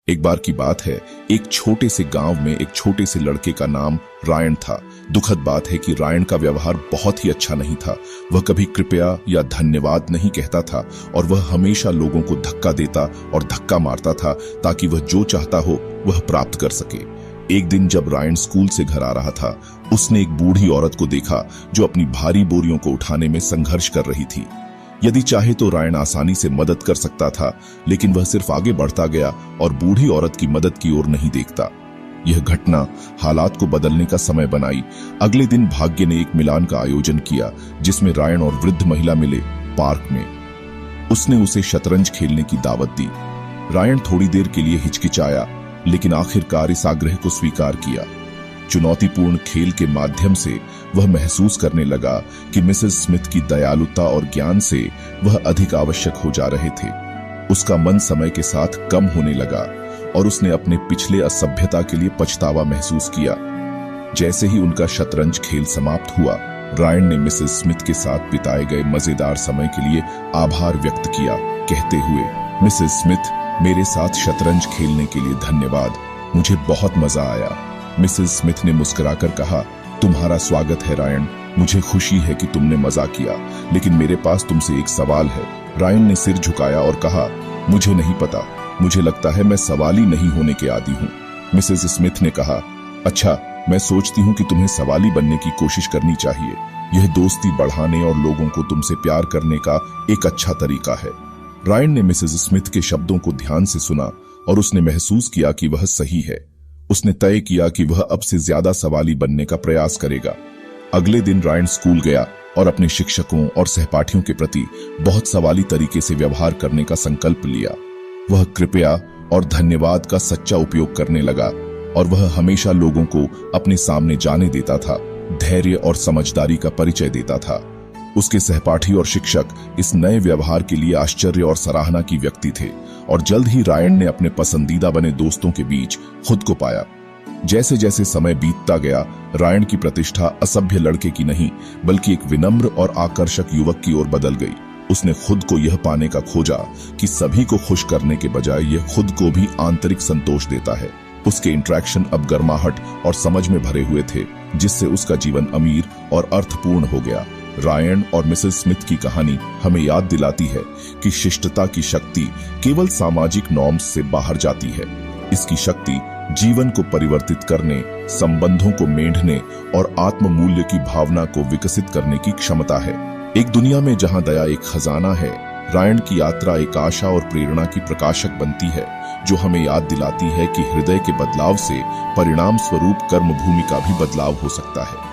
एक बार की बात है, एक छोटे से गांव में एक छोटे से लड़के का नाम रायन था। दुखद बात है कि रायन का व्यवहार बहुत ही अच्छा नहीं था। वह कभी कृपया या धन्यवाद नहीं कहता था और वह हमेशा लोगों को धक्का देता और धक्का मारता था ताकि वह जो चाहता हो वह प्राप्त कर सके। एक दिन जब रायन स्कूल से घर आ रहा था, उसने एक बूढ़ी औरत को देखा जो अपनी भारी बोरियों को उठाने में संघर्ष कर रही थी। यदि चाहे तो रायन आसानी से मदद कर सकता था, लेकिन वह सिर्फ आगे बढ़ता गया और बूढ़ी औरत की मदद की ओर नहीं देखता। यह घटना हालात को बदलने का समय बनाई। अगले दिन भाग्य ने एक मिलान का आयोजन किया जिसमें रायन और वृद्ध महिला मिले पार्क में। उसने उसे शतरंज खेलने की दावत दी। रायन थोड़ी देर के लिए हिचकिचाया, लेकिन आखिरकार इस आग्रह को स्वीकार किया। चुनौतीपूर्ण खेल के माध्यम से वह महसूस करने लगा कि मिसेस स्मिथ की दयालुता और ज्ञान से वह अधिक आवश्यक हो जा रहे थे। उसका मन समय के साथ कम होने लगा और उसने अपने पिछले असभ्यता के लिए पछतावा महसूस किया। जैसे ही उनका शतरंज खेल समाप्त हुआ, रायन ने मिसेस स्मिथ के साथ बिताए गए मजेदार समय के लिए आभार व्यक्त किया, कहते हुए, मिसेस स्मिथ, मेरे साथ शतरंज खेलने के लिए धन्यवाद। मुझे बहुत मजा आया। मिसेस स्मिथ ने मुस्कुराकर कहा, तुम्हारा स्वागत है रायन। मुझे खुशी है कि तुमने मजा किया, लेकिन मेरे पास तुमसे एक सवाल है। रायन ने सिर झुकाया और कहा, मुझे नहीं पता। मुझे लगता है मैं सवाली नहीं होने के आदी हूँ। मिसेस स्मिथ ने कहा, अच्छा, मैं सोचती हूँ कि तुम्हें सवाली बनने की कोशिश करनी चाहिए। यह दोस्ती बढ़ाने और लोगों को तुमसे प्यार करने का एक अच्छा तरीका है। रायन ने मिसेस स्मिथ के शब्दों को ध्यान से सुना और उसने महसूस किया कि वह सही है। उसने तय किया कि वह अब से ज्यादा सवाली बनने का प्रयास करेगा। अगले दिन रायन स्कूल गया और अपने शिक्षकों और सहपाठियों के प्रति बहुत सवाली तरीके से व्यवहार करने का संकल्प लिया। वह कृपया और धन्यवाद का सच्चा उपयोग करने लगा और वह हमेशा लोगों को अपने सामने जाने देता था, धैर्य और समझदारी का परिचय देता था। उसके सहपाठी और शिक्षक इस नए व्यवहार के लिए आश्चर्य और सराहना की व्यक्ति थे और जल्द ही रायन ने अपने पसंदीदा बने दोस्तों के बीच खुद को पाया। जैसे जैसे समय बीतता गया, रायन की प्रतिष्ठा असभ्य लड़के की नहीं बल्कि एक विनम्र और आकर्षक युवक की ओर बदल गई। उसने खुद को यह पाने का खोजा कि सभी को खुश करने के बजाय यह खुद को भी आंतरिक संतोष देता है। उसके इंटरेक्शन अब गर्माहट और समझ में भरे हुए थे, जिससे उसका जीवन अमीर और अर्थपूर्ण हो गया। रायन और मिसेस स्मिथ की कहानी हमें याद दिलाती है कि शिष्टता की शक्ति केवल सामाजिक नॉर्म्स से बाहर जाती है। इसकी शक्ति जीवन को परिवर्तित करने, संबंधों को मेढ़ने और आत्म मूल्य की भावना को विकसित करने की क्षमता है। एक दुनिया में जहां दया एक खजाना है, रायन की यात्रा एक आशा और प्रेरणा की प्रकाशक बनती है, जो हमें याद दिलाती है कि हृदय के बदलाव से परिणाम स्वरूप कर्मभूमि का भी बदलाव हो सकता है।